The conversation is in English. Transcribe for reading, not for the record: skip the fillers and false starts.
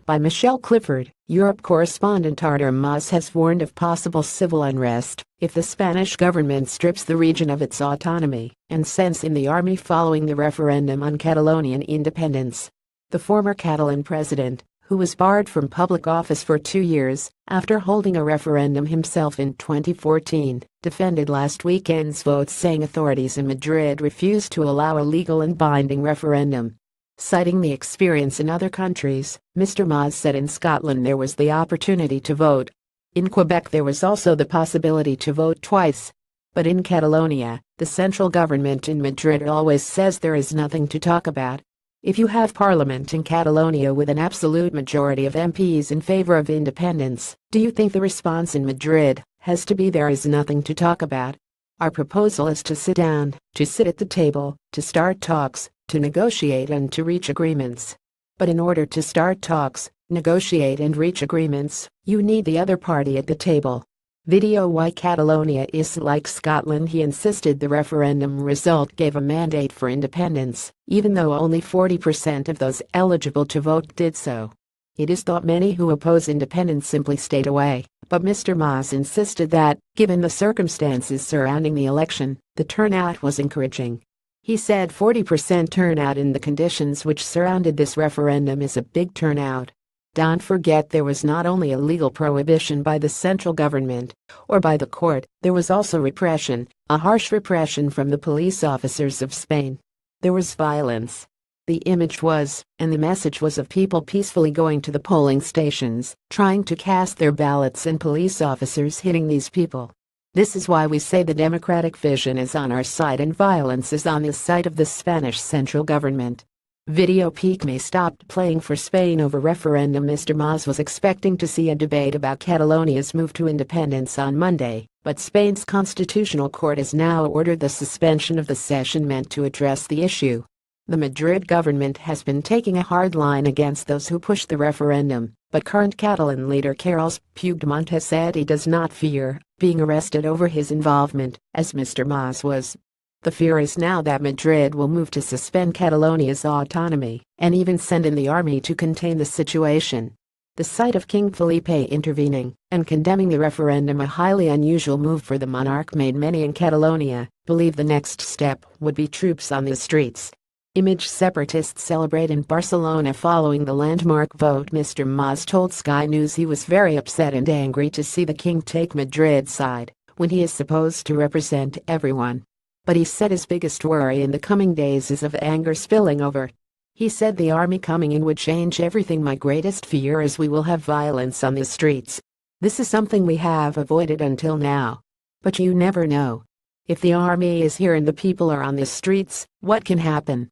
By Michelle Clifford, Europe correspondent Mas has warned of possible civil unrest if the Spanish government strips the region of its autonomy and sends in the army following the referendum on Catalonian independence. The former Catalan president, who was barred from public office for 2 years after holding a referendum himself in 2014, defended last weekend's vote, saying authorities in Madrid refused to allow a legal and binding referendum. Citing the experience in other countries, Mr. Mas said in Scotland there was the opportunity to vote. In Quebec there was also the possibility to vote twice. But in Catalonia, the central government in Madrid always says there is nothing to talk about. If you have parliament in Catalonia with an absolute majority of MPs in favor of independence, do you think the response in Madrid has to be there is nothing to talk about? Our proposal is to sit down, to sit at the table, to start talks, to negotiate and to reach agreements. But in order to start talks, negotiate and reach agreements, you need the other party at the table. Video Why Catalonia is like Scotland. He insisted the referendum result gave a mandate for independence, even though only 40% of those eligible to vote did so. It is thought many who oppose independence simply stayed away, but Mr. Mas insisted that, given the circumstances surrounding the election, the turnout was encouraging. He said 40% turnout in the conditions which surrounded this referendum is a big turnout. Don't forget there was not only a legal prohibition by the central government or by the court, there was also repression, a harsh repression from the police officers of Spain. There was violence. The image was, and the message was, of people peacefully going to the polling stations, trying to cast their ballots, and police officers hitting these people. This is why we say the democratic vision is on our side and violence is on the side of the Spanish central government. Video peak may stopped playing for Spain over referendum. Mr. Mas was expecting to see a debate about Catalonia's move to independence on Monday, but Spain's constitutional court has now ordered the suspension of the session meant to address the issue. The Madrid government has been taking a hard line against those who pushed the referendum, but current Catalan leader Carles Puigdemont has said he does not fear being arrested over his involvement, as Mr. Mas was. The fear is now that Madrid will move to suspend Catalonia's autonomy and even send in the army to contain the situation. The sight of King Felipe intervening and condemning the referendum, a highly unusual move for the monarch, made many in Catalonia believe the next step would be troops on the streets. Image separatists celebrate in Barcelona following the landmark vote. Mr. Mas told Sky News he was very upset and angry to see the king take Madrid's side when he is supposed to represent everyone. But he said his biggest worry in the coming days is of anger spilling over. He said the army coming in would change everything. My greatest fear is we will have violence on the streets. This is something we have avoided until now. But you never know. If the army is here and the people are on the streets, what can happen?